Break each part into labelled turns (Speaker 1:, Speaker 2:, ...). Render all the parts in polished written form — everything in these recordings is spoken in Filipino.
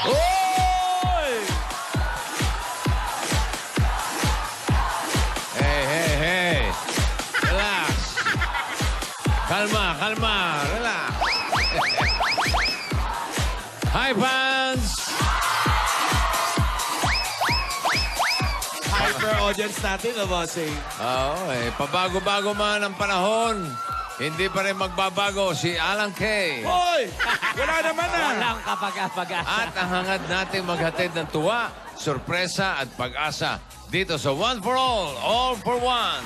Speaker 1: Oy!
Speaker 2: Hey. Relax. Kalma. Relax. Hi, fans!
Speaker 1: Hyper audience natin, no, bossing?
Speaker 2: Oo, pabago-bago man ang panahon. Hindi pa rin magbabago si Alan Kay.
Speaker 1: Hoy! Wala naman ah!
Speaker 3: Walang kapag-apag-asa.
Speaker 2: At ang hangad nating maghatid ng tuwa, sorpresa at pag-asa dito sa One for All for One.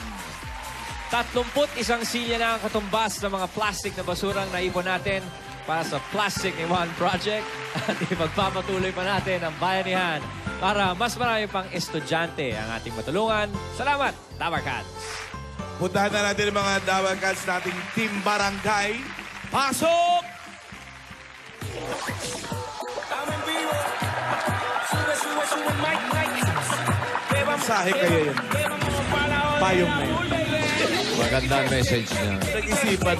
Speaker 3: 31 silya na ang katumbas ng mga plastic na basurang naipon natin para sa Plastic in One Project. At ipagpapatuloy pa natin ang bayanihan para mas marami pang estudyante ang ating matulungan. Salamat, Dabarkads!
Speaker 1: Puntahan na natin ang mga Dabarkads nating Team Barangay. Pasok! Mensahe kayo yun. Payong na yun.
Speaker 2: Maganda ang message niya.
Speaker 1: Nag-isipan.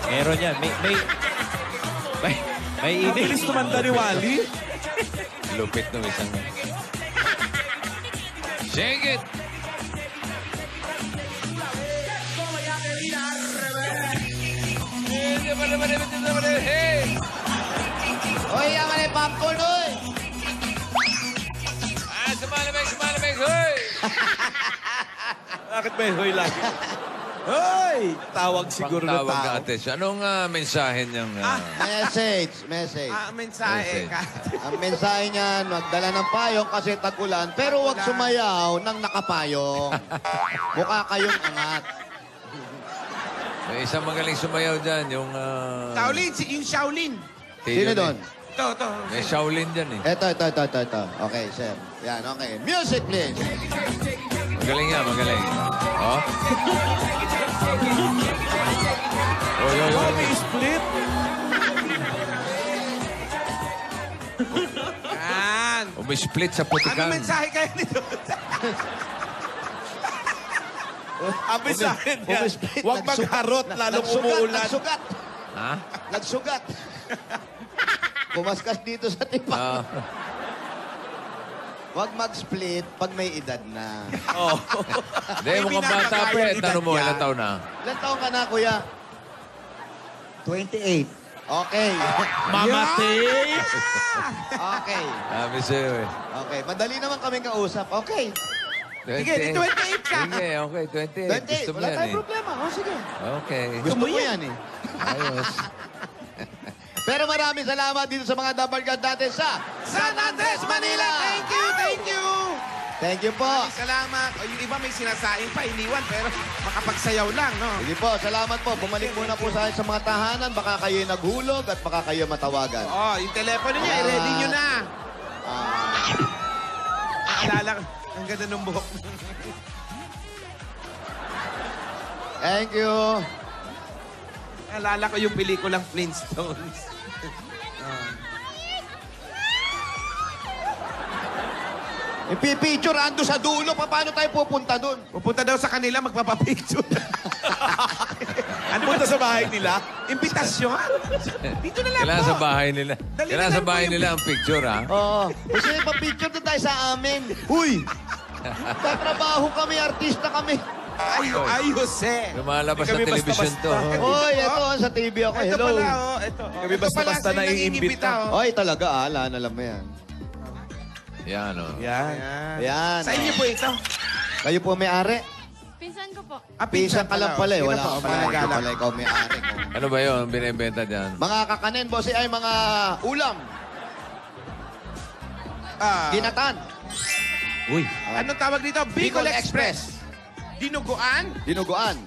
Speaker 3: Meron yan. May
Speaker 1: Ang bilis tumanda ni Wally.
Speaker 2: Lupit ng isang... Shake it! Hey!
Speaker 4: Hoy, ang mga popcorn, hoy!
Speaker 2: Sumalamig, hoy!
Speaker 1: Bakit may hoy lagi? Hoy! Tawag siguro na
Speaker 2: Pangtawag
Speaker 1: tao.
Speaker 2: ka, Ate. Anong mensahe niyang...
Speaker 4: Message.
Speaker 2: mensahe.
Speaker 4: Ang mensahe niyan, magdala ng payong kasi tag-ulan, pero huwag sumayaw ng nakapayong. Mukha kayong angat.
Speaker 2: May isang magaling sumayaw dyan, yung...
Speaker 5: Shaolin, yung Shaolin.
Speaker 4: Sino doon?
Speaker 5: Ito.
Speaker 2: May Shaolin dyan eh.
Speaker 4: Ito. Okay, sir. Yan, okay. Music, please.
Speaker 2: Magaling yan, magaling. Oh?
Speaker 1: Oh, may split.
Speaker 5: Yan.
Speaker 2: Umi-split sa
Speaker 5: Ano
Speaker 2: putikan.
Speaker 5: mensahe kayo nito?
Speaker 1: Ang mensahe niya,
Speaker 4: Umisplit,
Speaker 1: huwag magharot, lalong umuulan.
Speaker 4: Nagsugat.
Speaker 2: Ha?
Speaker 4: Nagsugat. Pumaskas dito sa tipa.
Speaker 2: Ah.
Speaker 4: Huwag mag-split pag may edad na.
Speaker 1: Oh.
Speaker 2: Hindi, mukhang bata pa eh. Tanong mo, ilang taon na?
Speaker 4: Ilan taon ka na, kuya?
Speaker 6: 28.
Speaker 4: Okay.
Speaker 1: Mamatay!
Speaker 4: Okay.
Speaker 2: Sabi sa'yo eh.
Speaker 4: Okay. Madali naman kami kausap. Okay.
Speaker 5: Sige, di 28 ka.
Speaker 2: Sige, okay, 28.
Speaker 4: 20.
Speaker 2: Gusto mo
Speaker 4: Wala
Speaker 2: yan
Speaker 4: tayong
Speaker 2: eh.
Speaker 4: problema. Oh, sige.
Speaker 2: Okay.
Speaker 4: Gusto mo yan eh.
Speaker 2: Ayos.
Speaker 4: Pero maraming salamat dito sa mga Dabarkad natin sa
Speaker 5: San Andres, Manila! Thank you!
Speaker 4: Thank you po.
Speaker 5: Salamat. O, yung iba may sinasaing pa, iniwan, pero makapagsayaw lang, no?
Speaker 4: Sige po, salamat po. Bumalik muna po sa mga tahanan. Baka kayo naghulog at baka kayo matawagan.
Speaker 5: Oh, yung telepono niya, i-ready nyo na. Naalala ko, ang ganda ng buhok.
Speaker 4: Thank you.
Speaker 5: Naalala ko yung pelikulang Flintstones.
Speaker 4: Ipipicture ando sa dulo. Paano tayo pupunta dun?
Speaker 5: Pupunta daw sa kanila, magpapapicture.
Speaker 1: Ano punta sa bahay nila?
Speaker 5: Imbitasyon? Dito na lang
Speaker 2: Kailangan
Speaker 5: po.
Speaker 2: sa bahay nila.
Speaker 5: Dali
Speaker 2: Kailangan
Speaker 5: na
Speaker 2: sa
Speaker 5: lang
Speaker 2: bahay
Speaker 5: po
Speaker 2: nila ang picture, ha?
Speaker 4: Oo. Gusto niyo pa-picture doon tayo sa amin. Huy! Tatrabaho kami, artista kami.
Speaker 5: Ay, Jose.
Speaker 2: Lumalabas sa
Speaker 1: Kami
Speaker 2: television to.
Speaker 1: basta-basta.
Speaker 4: Hoy, eto sa TV ako.
Speaker 5: Ito
Speaker 4: Hello.
Speaker 5: pala, oh. Ito.
Speaker 1: Kami
Speaker 5: Ito
Speaker 1: basta-basta
Speaker 5: pala, sa'yo
Speaker 1: naiimbita.
Speaker 5: nang oh.
Speaker 4: Hoy, talaga alam mo yan.
Speaker 2: Yan, oh.
Speaker 1: Yan.
Speaker 4: Ayan.
Speaker 5: Sa inyo po ito.
Speaker 4: Kayo po may-ari.
Speaker 7: Pinsan ko po.
Speaker 4: Pinsan ka lang pala eh.
Speaker 5: Sino
Speaker 4: Wala
Speaker 5: po?
Speaker 4: ka pala. Ikaw
Speaker 5: Managalang.
Speaker 4: pala ikaw may-ari ko.
Speaker 2: Ano ba yun? Binibenta dyan?
Speaker 4: Mga kakanin, boss, ay mga ulam. Ginatan.
Speaker 3: Uy.
Speaker 5: Anong tawag dito? Bicol Express. Dinuguan?
Speaker 4: Dinuguan.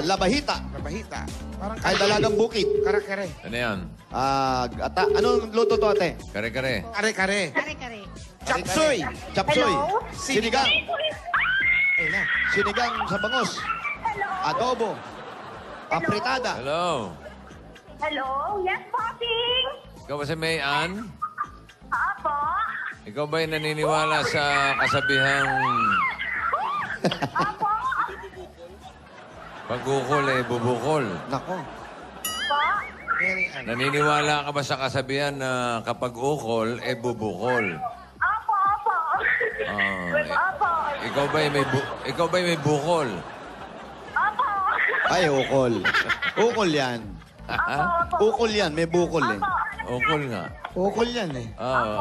Speaker 4: Labahita.
Speaker 5: Mabahita. Parang
Speaker 4: Ay, dalagang bukit.
Speaker 5: Kare-kare.
Speaker 2: Ano yan?
Speaker 4: Anong luto to, ate?
Speaker 2: Kare-kare.
Speaker 5: Kare-kare.
Speaker 7: Kare-kare.
Speaker 5: Chapsoy.
Speaker 4: Chapsoy. Sinigang.
Speaker 5: Ayun na.
Speaker 4: Sinigang sa bangos. Adobo. Apritada.
Speaker 2: Hello.
Speaker 8: Hello? Yes, Popping?
Speaker 2: Ikaw ba si May Ann?
Speaker 8: Apo?
Speaker 2: Ikaw ba'y naniniwala sa kasabihang
Speaker 8: Apo?
Speaker 2: pagkukol eh, bubukol?
Speaker 4: Nako.
Speaker 8: Po?
Speaker 2: Naniniwala ka ba sa kasabihan na kapag ukol, bubukol?
Speaker 8: Opo, opo. Opo.
Speaker 2: Ikaw ba may bukol?
Speaker 8: Opo.
Speaker 4: Ay, ukol. Ukol yan. Ukol yan, may bukol eh.
Speaker 2: Ukol nga.
Speaker 4: Ukol yan eh.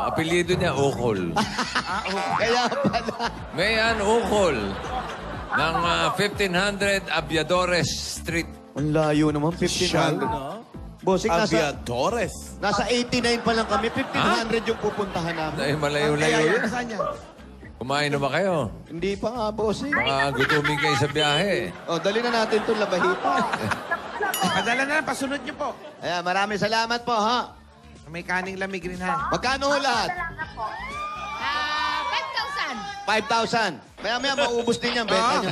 Speaker 2: Apelyido niya, ukol.
Speaker 4: Kaya pala.
Speaker 2: Mayan ukol ng 1500 Aviadores Street.
Speaker 4: Ang layo naman, 1,500. Bossing,
Speaker 1: Aviadores.
Speaker 4: nasa 89 pa lang kami. 1,500 yung pupuntahan namin.
Speaker 2: Ay, malayo-layo yun.
Speaker 5: Saan yan?
Speaker 2: Kumain na ba kayo?
Speaker 4: Hindi pa nga, bossing.
Speaker 2: Gutumin kayo sa biyahe.
Speaker 4: O, dali na natin itong labahita.
Speaker 5: Padala na lang, pasunod niyo po.
Speaker 4: Ayan, maraming salamat po, ha?
Speaker 5: May kaning lamig rin, ha?
Speaker 4: Magkano ho lahat?
Speaker 8: Salamat po.
Speaker 4: 5,000. Maya-maya, maubos din yan, benta nyo.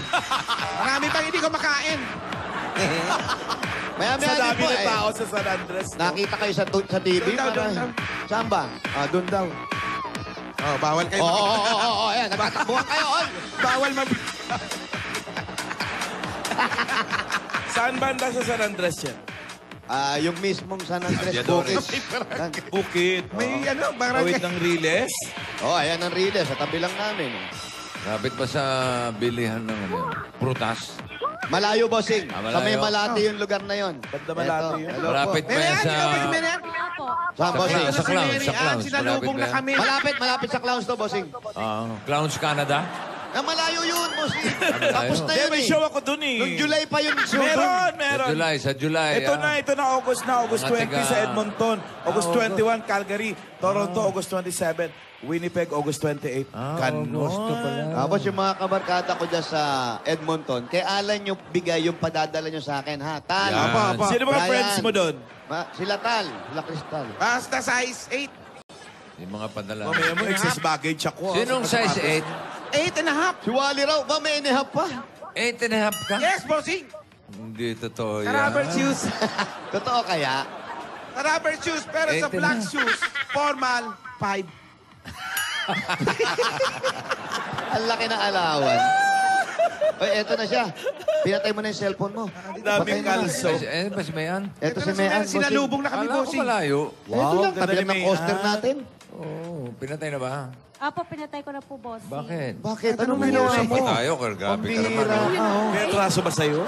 Speaker 5: Marami pang hindi ko makain.
Speaker 4: Maya-maya
Speaker 1: Sa
Speaker 4: din
Speaker 1: dami
Speaker 4: po,
Speaker 1: ng
Speaker 4: eh.
Speaker 1: tao sa San Andres.
Speaker 4: Nakita kayo sa TV?
Speaker 5: Doon daw, doon daw.
Speaker 4: Saan ba? Doon daw.
Speaker 5: Oh, bawal kayo.
Speaker 4: Oo, ayan. Nagtatakbuhan kayo, oy.
Speaker 5: Bawal
Speaker 1: Saan banda sa San Andres yan?
Speaker 4: Yung mismong San Andres
Speaker 2: Aviadores.
Speaker 4: Bukid.
Speaker 1: Bukid.
Speaker 5: May ano,
Speaker 1: Tawid
Speaker 5: barangay.
Speaker 1: ng Riles.
Speaker 4: Ayan ang Riles. Sa tabi lang namin.
Speaker 2: Kapit ba sa bilihan ng prutas?
Speaker 4: Malayo, bossing.
Speaker 2: Malayo.
Speaker 4: Sa may Malati yung lugar na yon.
Speaker 1: Banda Malati yun.
Speaker 4: Hello
Speaker 2: Malapit
Speaker 4: po.
Speaker 2: ba yan sa...
Speaker 4: Saan, bossing?
Speaker 2: Sa Clowns, sa Clowns.
Speaker 5: Sinalubong na kami.
Speaker 4: Malapit sa Clowns to, bossing.
Speaker 2: Clowns Canada?
Speaker 4: Malayo yun, bossing.
Speaker 2: malayo.
Speaker 4: Tapos na
Speaker 1: Hindi,
Speaker 4: yun
Speaker 1: may
Speaker 4: eh.
Speaker 1: show ako dun eh.
Speaker 4: Noong July pa yun.
Speaker 1: Meron.
Speaker 2: Sa July.
Speaker 1: Ito na, August na. August
Speaker 2: Mga
Speaker 1: 20
Speaker 2: tiga-
Speaker 1: sa Edmonton. August 21, Calgary. Toronto, August 27. Winnipeg, August 28.
Speaker 2: Gusto pala.
Speaker 4: Tapos yung mga kabarkada ko dyan sa Edmonton, kay Alan yung bigay yung padadala nyo sa akin, ha? Tal.
Speaker 2: Yan.
Speaker 5: Apa.
Speaker 1: Sino mga
Speaker 4: Brian.
Speaker 1: friends mo doon?
Speaker 4: Sila Tal. Sila Crystal.
Speaker 5: Basta size 8.
Speaker 2: Yung mga padala.
Speaker 1: Mamaya mo, excess baggage ako.
Speaker 2: Sinong size
Speaker 5: 8 and a half.
Speaker 4: Si Wally raw, ba may inihap pa?
Speaker 2: 8? 8.5 ka?
Speaker 5: Yes, bossing.
Speaker 2: Hindi totoo yan.
Speaker 5: Sa rubber shoes.
Speaker 4: Totoo kaya?
Speaker 5: Sa rubber shoes, pero sa
Speaker 2: 8 and a
Speaker 5: black
Speaker 2: half.
Speaker 5: shoes, formal, 5.
Speaker 4: Ang laki ng alawan. Oy, eto na siya. Pinatay mo na yung cellphone mo.
Speaker 1: Daming kalso.
Speaker 2: Ba si Mayan?
Speaker 4: Eto si Mayan.
Speaker 5: Sinalubong na kami,
Speaker 2: Kala ko
Speaker 5: bossing.
Speaker 2: malayo.
Speaker 4: Eto lang,
Speaker 1: ganda
Speaker 4: tabi
Speaker 1: ni
Speaker 4: lang ng
Speaker 1: Mayan.
Speaker 4: coaster natin.
Speaker 2: Pinatay na ba?
Speaker 6: Apo, pinatay ko na po, boss.
Speaker 2: Bakit?
Speaker 4: Bakit? Anong ginawa
Speaker 2: Usap
Speaker 4: mo?
Speaker 2: ba tayo? Kargabi ka naman.
Speaker 4: Pambihira.
Speaker 1: May atraso ba sa'yo?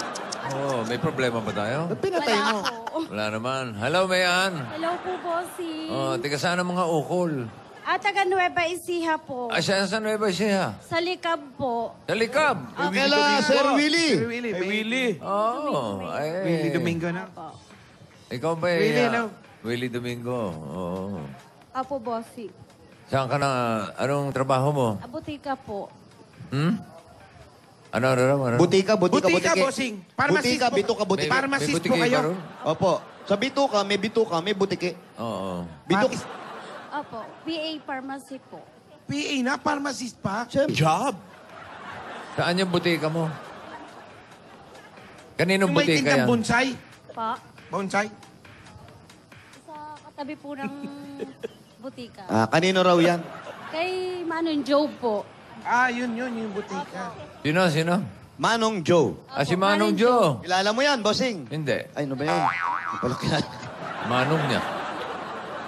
Speaker 2: May problema ba tayo?
Speaker 4: Ba't pinatay
Speaker 6: Wala
Speaker 4: mo?
Speaker 6: po.
Speaker 2: Wala naman. Hello, Mayan.
Speaker 6: Hello po, bossy.
Speaker 2: Tiga saan ang mga ukol?
Speaker 6: Taga Nueva Ecija po.
Speaker 2: Siya sa Nueva Ecija.
Speaker 6: Sa Likab po.
Speaker 2: Sa Likab.
Speaker 4: Kala Sir Willie.
Speaker 5: Willie,
Speaker 1: Hey, Willie.
Speaker 5: Willie Domingo na.
Speaker 2: Ikaw ba
Speaker 5: Willie, hello.
Speaker 2: Willie Domingo. Oo.
Speaker 6: Apo, bossy.
Speaker 2: Saan ka na? Anong trabaho mo?
Speaker 6: Butika po.
Speaker 2: Ano?
Speaker 4: Butika,
Speaker 5: Butika, bossing. Pharmacist
Speaker 4: Butika,
Speaker 5: po.
Speaker 4: bituka,
Speaker 2: May
Speaker 4: butika.
Speaker 5: Pharmacist
Speaker 2: butike
Speaker 5: po kayo.
Speaker 2: ba ron?
Speaker 4: Opo. Sa bituka, may butike.
Speaker 2: Oo.
Speaker 4: Bituka.
Speaker 6: Apo, PA Pharmacy po.
Speaker 5: PA na, pharmacist pa.
Speaker 1: Job.
Speaker 2: Saan yung butika mo? Kaninong
Speaker 5: Yung may
Speaker 2: butika
Speaker 5: tindang
Speaker 2: yan?
Speaker 5: bonsai.
Speaker 6: Pa,
Speaker 5: Bonsai.
Speaker 6: sa katabi po ng butika.
Speaker 4: Kanino raw yan?
Speaker 6: Kay Manong Joe po.
Speaker 5: Yun, yung butika.
Speaker 2: Sino?
Speaker 4: Manong Joe.
Speaker 2: Si Manong Joe.
Speaker 4: Kilala mo yan, bossing?
Speaker 2: Hindi.
Speaker 4: Ay, ano ba yun? Hindi pala kilala.
Speaker 2: Manong niya.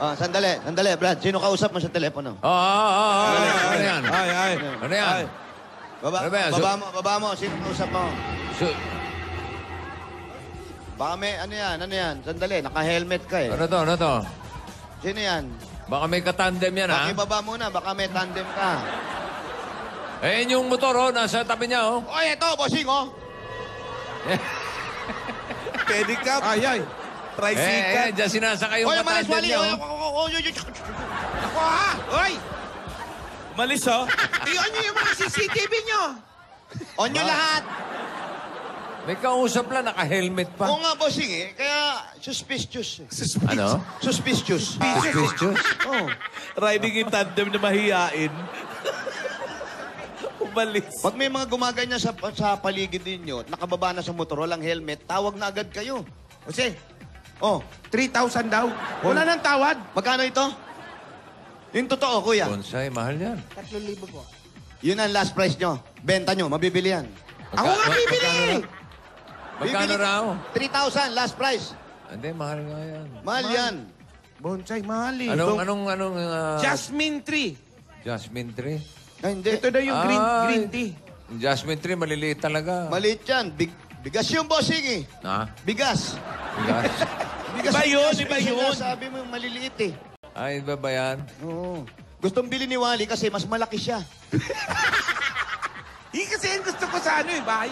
Speaker 4: Sandali, Brad. Sino kausap mo sa telepono?
Speaker 2: Ano yan?
Speaker 1: Ay.
Speaker 2: Ano yan? Ano ba yan?
Speaker 4: Baba mo. Sino kausap mo?
Speaker 2: So-
Speaker 4: Baka may, ano yan? Sandali, naka-helmet ka eh.
Speaker 2: Ano to?
Speaker 4: Sino yan?
Speaker 2: Baka may katandem yan, ha?
Speaker 4: Pakibaba muna, baka may tandem ka.
Speaker 2: Yung motor, nasa tabi niya, oh.
Speaker 4: Oy, eto, bossing, oh.
Speaker 1: Pedicab.
Speaker 5: Ay.
Speaker 1: Tricycle.
Speaker 2: Diyan sinasakay yung
Speaker 4: Oy, umalis,
Speaker 2: katandem
Speaker 4: Wally.
Speaker 2: niya,
Speaker 4: Oy,
Speaker 2: oh.
Speaker 5: Ako ha! Oy!
Speaker 1: Malis, oh.
Speaker 5: Iyon nyo yung mga CCTV nyo!
Speaker 4: On nyo lahat.
Speaker 2: May kausap lang, naka-helmet pa.
Speaker 4: Oo nga, bossing, eh. Kaya, suspicious.
Speaker 2: Ano?
Speaker 4: Suspicious.
Speaker 2: Suspicious?
Speaker 4: Oh.
Speaker 1: Riding in tandem na mahihain. Umalis.
Speaker 4: Pag may mga gumaganyan sa paligid ninyo, nakababa na sa motor, walang helmet, tawag na agad kayo.
Speaker 5: Kasi,
Speaker 4: Oh,
Speaker 5: 3,000 daw. Wala nang tawad.
Speaker 4: magkano ito? Yung totoo, kuya.
Speaker 2: Bonsai, mahal yan.
Speaker 5: 3,000 po.
Speaker 4: Yun ang last price nyo. Benta nyo, mabibili yan.
Speaker 5: Ako nga bibili!
Speaker 2: Magkano raw?
Speaker 4: 3,000, last price.
Speaker 2: Hindi, mahal nga yan.
Speaker 4: Mahal yan.
Speaker 5: Bonsai, mahal eh.
Speaker 2: Anong
Speaker 5: Jasmine tree.
Speaker 2: jasmine tree?
Speaker 4: Ay, hindi.
Speaker 5: Ito daw yung green tea.
Speaker 2: Jasmine tree, maliliit talaga.
Speaker 4: Maliit yan. Bigas yung bossing eh.
Speaker 2: Ha?
Speaker 4: Bigas.
Speaker 2: Bigas.
Speaker 4: Bigas
Speaker 1: Iba yun,
Speaker 4: kasi
Speaker 1: iba yun.
Speaker 4: Sabi mo yung maliliit eh.
Speaker 2: Ay, iba ba yan?
Speaker 4: Oo. Gustong bili ni Wally kasi mas malaki siya.
Speaker 5: Kasi yung gusto ko sa bahay.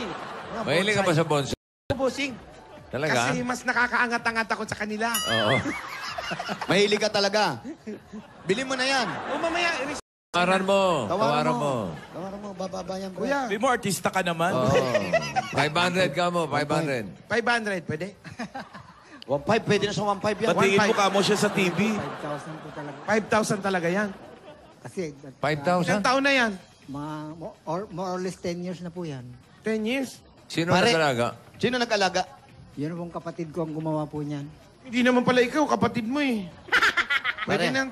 Speaker 2: Mahilig ka ba sa bonsai?
Speaker 5: Bossing.
Speaker 2: Talaga?
Speaker 5: Kasi mas nakakaangat-angat ako sa kanila.
Speaker 2: Oo.
Speaker 4: Mahilig ka talaga. Bili mo na yan.
Speaker 5: O mamaya,
Speaker 2: Tawaran mo.
Speaker 4: Tawaran mo. Bababa yan, bro.
Speaker 5: kuya,
Speaker 1: Di mo, artista ka naman.
Speaker 2: Oo. 500 ka mo, 500.
Speaker 5: 500, pwede?
Speaker 4: 1.5, pwede na sa 1.5 yan.
Speaker 1: Batiin mo ka mo siya sa TV.
Speaker 7: 5,000 po talaga.
Speaker 5: 5,000 talaga yan.
Speaker 7: Kasi
Speaker 5: Ilang
Speaker 2: 5,000?
Speaker 5: taon na yan?
Speaker 7: mga more or less 10 years na po yan.
Speaker 5: 10 years.
Speaker 2: Sino
Speaker 4: Pare.
Speaker 2: nag-alaga?
Speaker 4: Sino nag-alaga?
Speaker 7: Yun pong kapatid ko ang gumawa po niyan.
Speaker 5: Hindi naman pala ikaw, kapatid mo eh. Pwede
Speaker 4: Pare.
Speaker 5: nang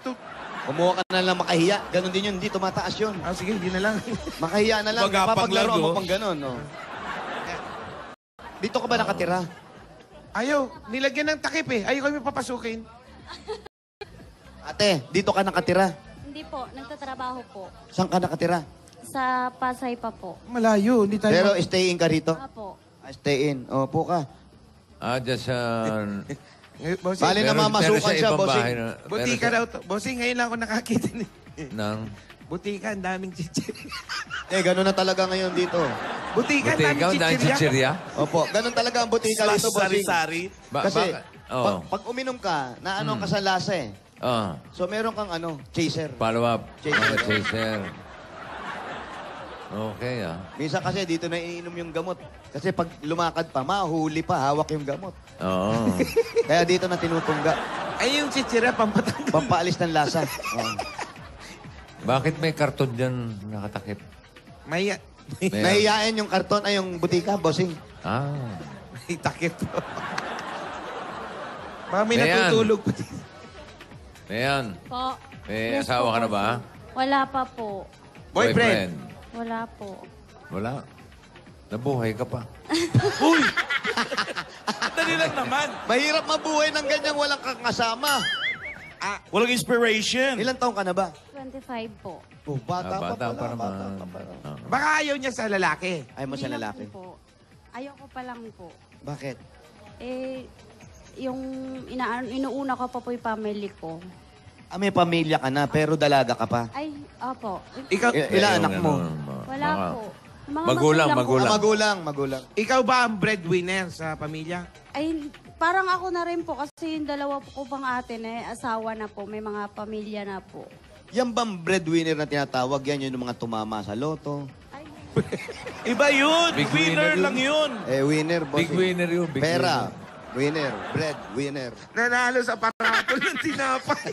Speaker 4: Kumuha ka na lang makahiya. Ganon din yun. Hindi tumataas yun.
Speaker 5: sige, hindi na lang.
Speaker 4: Makahiya na lang.
Speaker 1: Magapang
Speaker 4: Papaglaro
Speaker 1: largo.
Speaker 4: mo pang ganon. No? Dito ka ba nakatira?
Speaker 5: Ayaw, nilagyan ng takip eh. Ayaw kami papasukin.
Speaker 4: Ate, dito ka nakatira.
Speaker 6: Hindi po, nagtatrabaho po.
Speaker 4: Saan ka nakatira?
Speaker 6: Sa Pasay pa po.
Speaker 5: Malayo, hindi tayo...
Speaker 4: Pero stay in ka rito?
Speaker 6: Apo.
Speaker 4: Stay in. Opo ka.
Speaker 2: Just
Speaker 5: Bossing,
Speaker 4: Bali na mamasukan siya, bossing.
Speaker 5: butika daw to. Bossing, ngayon lang ako nakakita ni...
Speaker 2: Nang
Speaker 5: Butika, ang daming chichirya.
Speaker 4: Ganon na talaga ngayon dito.
Speaker 5: Butika, ang
Speaker 2: butika,
Speaker 5: daming
Speaker 2: dahil
Speaker 5: chichirya.
Speaker 2: chichirya?
Speaker 4: Opo, ganon talaga ang butika
Speaker 1: Slash
Speaker 4: dito, bossing.
Speaker 1: sari-sari.
Speaker 4: Kasi,
Speaker 2: Oo.
Speaker 4: pag uminom ka, naano ka sa lasa eh.
Speaker 2: Oh.
Speaker 4: So, meron kang chaser.
Speaker 2: Follow up.
Speaker 4: Chaser.
Speaker 2: Mga chaser. Okay,
Speaker 4: Minsan kasi dito na iniinom yung gamot. Kasi pag lumakad pa, mahuli pa, hawak yung gamot.
Speaker 2: Oo.
Speaker 4: Kaya dito na tinutungga.
Speaker 5: Ay, yung chichirya, pampatanggal.
Speaker 4: Pampaalis ng lasa. Oo.
Speaker 2: Bakit may karton dyan nakatakip?
Speaker 5: May
Speaker 4: Nahiyain yung karton ay yung butika, bossing.
Speaker 5: may takip. Baka may
Speaker 2: Ayan.
Speaker 5: natutulog pa.
Speaker 2: Ayan.
Speaker 6: Po.
Speaker 2: May
Speaker 6: Yes
Speaker 2: asawa
Speaker 6: po,
Speaker 2: ka na ba?
Speaker 6: bossing. Wala pa po.
Speaker 5: Boyfriend.
Speaker 6: Wala po.
Speaker 2: Wala. Nabuhay ka pa.
Speaker 1: Uy! Dali lang naman.
Speaker 4: Mahirap mabuhay ng ganyang walang kakasama.
Speaker 1: Walang inspiration.
Speaker 4: Ilang taong ka na ba?
Speaker 6: 25 po.
Speaker 4: Oh, bata,
Speaker 2: Bata
Speaker 4: pa
Speaker 2: pa
Speaker 4: pala.
Speaker 2: naman.
Speaker 4: Bata pa pala.
Speaker 5: Baka ayaw niya sa lalaki.
Speaker 4: Ay mo sa
Speaker 6: Hindi na
Speaker 4: lalaki.
Speaker 6: po. Ayoko pa lang po.
Speaker 4: Bakit?
Speaker 6: Yung inuuna ko pa po yung family ko.
Speaker 4: May pamilya ka na, pero dalaga ka pa.
Speaker 6: Ay, opo.
Speaker 5: Ikaw,
Speaker 4: Ilang anak mo?
Speaker 6: Wala po. Yung mga
Speaker 2: Magulang,
Speaker 6: po.
Speaker 2: magulang.
Speaker 4: Magulang.
Speaker 5: ikaw ba ang breadwinner sa pamilya?
Speaker 6: Ay, parang ako na rin po kasi yung dalawa po ko pang ate na asawa na po, may mga pamilya na po.
Speaker 4: Yan bang breadwinner na tinatawag? Yan yung mga tumama sa loto.
Speaker 6: Ay,
Speaker 1: Iba yun.
Speaker 2: Big
Speaker 1: Winner
Speaker 2: winner yun.
Speaker 1: lang yun.
Speaker 4: Winner, boss.
Speaker 2: Big winner yun. Big
Speaker 4: Pera.
Speaker 2: winner.
Speaker 4: Winner. Breadwinner.
Speaker 5: Nanalo sa parapol ng tinapay.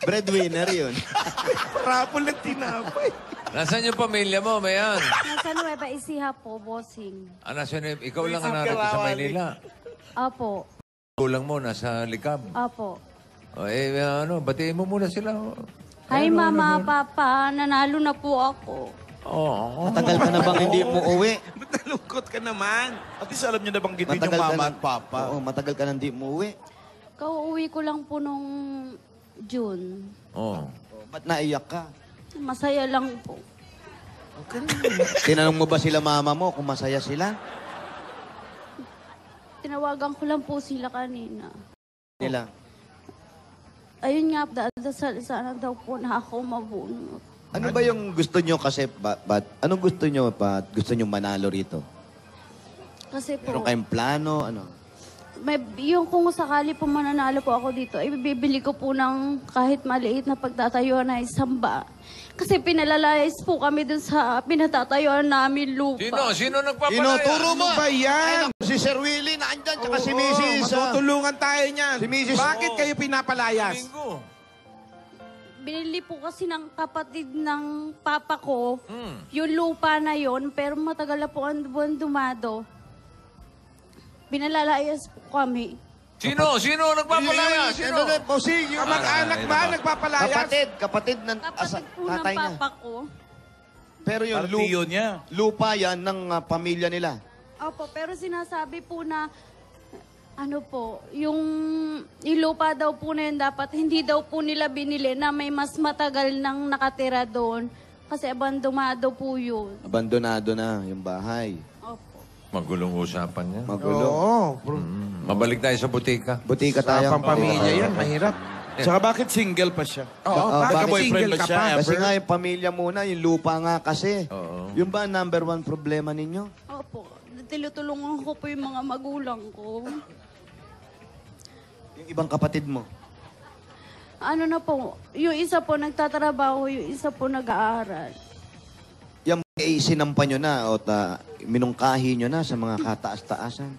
Speaker 4: Breadwinner yun.
Speaker 5: Parapol ng tinapay.
Speaker 2: Nasaan yung pamilya mo, Mayan?
Speaker 6: nasa Nueva Ecija po, bossing.
Speaker 2: Nasaan yung... Ikaw lang ang narito sa Maynila.
Speaker 6: Opo.
Speaker 2: Kulang mo, nasa Likab.
Speaker 6: Opo.
Speaker 2: Batiin mo muna sila.
Speaker 6: Hi, Mama, Papa. Nanalo na po ako.
Speaker 2: Oo.
Speaker 4: Matagal ka na bang hindi mo uwi?
Speaker 5: Ba't nalungkot ka naman?
Speaker 1: At least alam niyo na banggitin yung
Speaker 4: Matagal ka
Speaker 1: mama
Speaker 4: na-
Speaker 1: at papa.
Speaker 4: Oo, matagal ka na hindi mo uwi.
Speaker 6: Kauuwi ko lang po nung June.
Speaker 2: Oo.
Speaker 4: Ba't naiyak ka?
Speaker 6: Masaya lang po.
Speaker 4: Tinanong mo ba sila mama mo kung masaya sila?
Speaker 6: Tinawagan ko lang po sila kanina.
Speaker 4: Nila.
Speaker 6: Ayun nga, dadasal sana daw po na ako mabunot.
Speaker 4: Ano ba yung gusto nyo kasi, anong gusto nyo pa? Gusto nyo manalo rito?
Speaker 6: Kasi po,
Speaker 4: Meron kayong plano? Ano?
Speaker 6: yung kung sakali po mananalo po ako dito, ibibili ko po ng kahit maliit na pagtatayuan na isamba. Kasi pinalalayas po kami dun sa pinatatayuan namin lupa.
Speaker 2: Sino nagpapalaya?
Speaker 4: Tinuturo mo!
Speaker 5: Ano ba yan?
Speaker 4: Si Sir Willie, naandyan, tsaka si
Speaker 5: Oo,
Speaker 4: Mrs.
Speaker 5: matutulungan tayo niyan.
Speaker 4: Si Mrs.
Speaker 5: Bakit kayo pinapalayas?
Speaker 2: Linggo.
Speaker 6: Binili po kasi ng kapatid ng papa ko yung lupa na yon, pero matagal na po ang buwan dumado. Pinalalayas po kami.
Speaker 2: Sino nagpapalaya? Sino?
Speaker 4: Posing, yung
Speaker 5: Kamag-anak ba nagpapalayas?
Speaker 4: kapatid ng
Speaker 6: Kapatid po ng
Speaker 4: tatay niya.
Speaker 6: papa ko.
Speaker 4: Pero yung
Speaker 1: Partiyo niya.
Speaker 4: lupa yan ng pamilya nila.
Speaker 6: Opo, pero sinasabi po na Ano po, yung lupa daw po na yun dapat, hindi daw po nila binili na may mas matagal nang nakatira doon. Kasi abandonado po yun.
Speaker 4: Abandonado na yung bahay.
Speaker 6: Opo.
Speaker 2: Magulong usapan yan.
Speaker 4: Magulo.
Speaker 5: Oo.
Speaker 2: Mabalik tayo sa butika.
Speaker 4: Butika tayo.
Speaker 5: Sa pampamilya yan, mahirap.
Speaker 1: Saka bakit single pa siya?
Speaker 5: Oo,
Speaker 1: Bakit
Speaker 5: bakit
Speaker 1: boyfriend
Speaker 5: single
Speaker 1: ba
Speaker 5: ka
Speaker 1: siya?
Speaker 5: pa?
Speaker 4: Kasi nga yung pamilya muna, yung lupa nga kasi.
Speaker 2: Oo.
Speaker 4: Yung ba ang number one problema ninyo?
Speaker 6: Opo. Tinutulungan ko po yung mga magulang ko.
Speaker 4: Yung ibang kapatid mo?
Speaker 6: Ano na po, yung isa po nagtatrabaho, yung isa po nag-aaral.
Speaker 4: Yung sinampa nyo na o minungkahi nyo na sa mga kataas-taasan?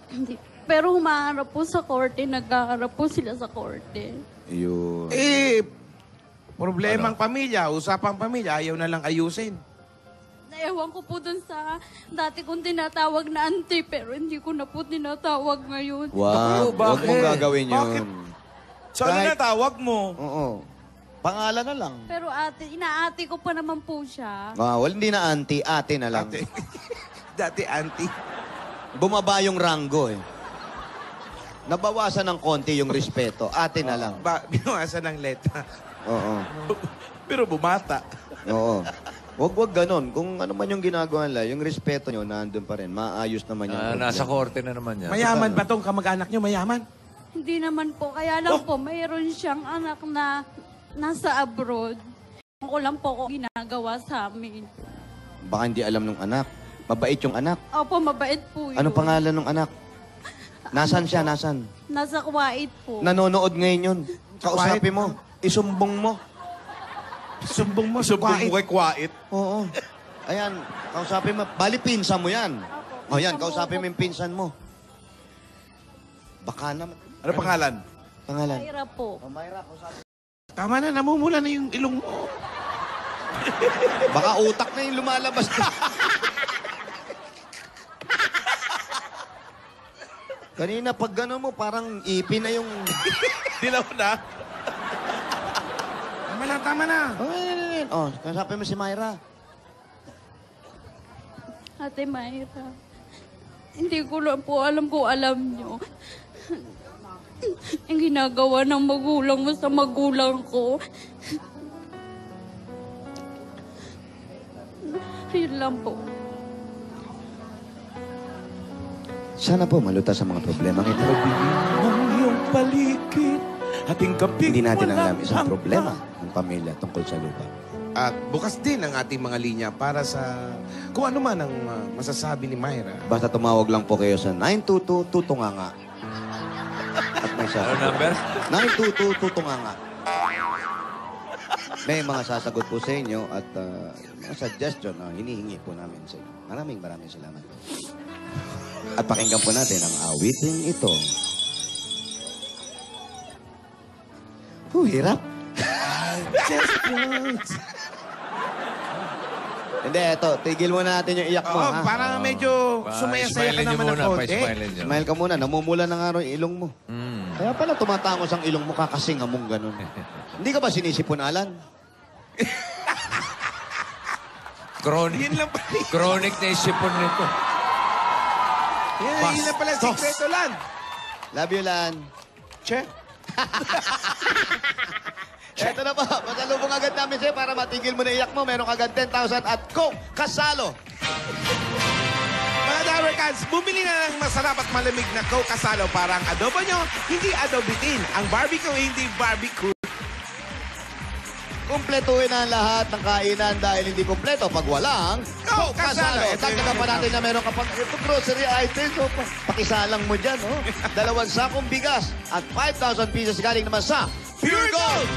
Speaker 6: Hindi. Pero humaharap po sa korte, nag-aaral po sila sa korte.
Speaker 4: Yun.
Speaker 5: Problemang pamilya, usapang pamilya, ayaw na lang ayusin.
Speaker 6: Ewan ko po dun sa dati kong tinatawag na auntie, pero hindi ko na po tinatawag ngayon.
Speaker 4: Wow, huwag mong gagawin yun.
Speaker 1: Bakit? So ano
Speaker 4: Kahit-
Speaker 1: na tawag mo?
Speaker 4: Oo. Pangalan na lang.
Speaker 6: Pero inaati ko pa naman po siya.
Speaker 4: Hindi na auntie, ate na lang.
Speaker 5: Dati auntie.
Speaker 4: Bumaba yung ranggo eh. Nabawasan ng konti yung respeto. Ate na lang.
Speaker 5: Binawasan ng letra.
Speaker 4: Oo.
Speaker 1: Pero bumata.
Speaker 4: Oo. Wag ganon. Kung ano man yung ginagawa nila, yung respeto nyo, nandun pa rin. Maayos naman yung
Speaker 2: Nasa korte na naman yan.
Speaker 5: Mayaman ba tong kamag-anak nyo? Mayaman?
Speaker 6: Hindi naman po. Kaya lang po, mayroon siyang anak na nasa abroad. Ko lang po ko ginagawa sa amin.
Speaker 4: Baka hindi alam ng anak. Mabait yung anak.
Speaker 6: Opo, mabait po yun.
Speaker 4: Ano pangalan ng anak? Nasaan siya? Nasaan?
Speaker 6: Nasa Kuwait po.
Speaker 4: Nanonood ngayon yun. Kausapin mo. Isumbong mo.
Speaker 5: Sumbong mo.
Speaker 1: Sumbong mo kay Kwait.
Speaker 4: Oo. Ayan, kausapin mo. Bali, pinsan mo yan. O yan, kausapin mo yung pinsan mo. Baka naman.
Speaker 1: Ano pangalan?
Speaker 4: Pangalan?
Speaker 6: Mayra po.
Speaker 4: Mayra, kausapin.
Speaker 5: Tama na, namumula na yung ilong mo.
Speaker 4: Baka utak na yung lumalabas. Kanina, pag gano'n mo, parang ipin na yung...
Speaker 1: Dilaw na.
Speaker 5: Tama na.
Speaker 4: Oh, kausapin mo si Mayra.
Speaker 6: Ate Mayra. Hindi ko lang po alam kung alam nyo. Ang ginagawa ng magulang mo sa magulang ko. Yun lang po.
Speaker 4: Sana po malutas sa mga problema ito.
Speaker 1: Ang iyong paligid, ating kapig
Speaker 4: Hindi natin alam isang problema ng pamilya tungkol sa lupa.
Speaker 5: At bukas din ang ating mga linya para sa kung ano man ang masasabi ni Mayra.
Speaker 4: Basta tumawag lang po kayo sa 922-tutunganga. At may
Speaker 2: Ano number?
Speaker 4: 922-tutunganga. May mga sasagot po sa inyo at mga suggestion na hinihingi po namin sa inyo. Maraming salamat. At pakinggan po natin ang awiting ito. Hirap. Hindi, eto. Tigil muna natin yung iyak mo,
Speaker 5: Oo,
Speaker 4: ha?
Speaker 5: parang medyo sumayasaya ka naman ng konti.
Speaker 2: Pa-smile nyo.
Speaker 4: Smile ka muna. Namumula na nga rin yung ilong mo.
Speaker 2: Mm.
Speaker 4: Kaya pala tumatangos ang ilong mo kakasinga mong ganun. Hindi ka ba sinisipunalan?
Speaker 2: Chronic.
Speaker 5: Yun lang pala.
Speaker 2: Chronic na isipon nito.
Speaker 5: Yun lang pala sikreto lang.
Speaker 4: Love you, Lan.
Speaker 5: Che?
Speaker 4: Eto na ba? Pasalubong agad namin sa'yo para matigil mo na iyak mo. Meron agad 10,000 at Coke Kasalo.
Speaker 5: Mga Dabarkans, bumili na ng masarap at malamig na Coke Kasalo para ang adobo nyo, hindi adobitin. Ang barbecue, hindi barbecue.
Speaker 4: Kumpletuhin na ang lahat ng kainan dahil hindi kumpleto pag walang
Speaker 5: Coke Kasalo.
Speaker 4: At dagdagan pa natin na meron kapag grocery items. So, pakisalang mo dyan. Oh. 2 sakong bigas at 5,000 pesos galing naman sa
Speaker 5: Pure Gold!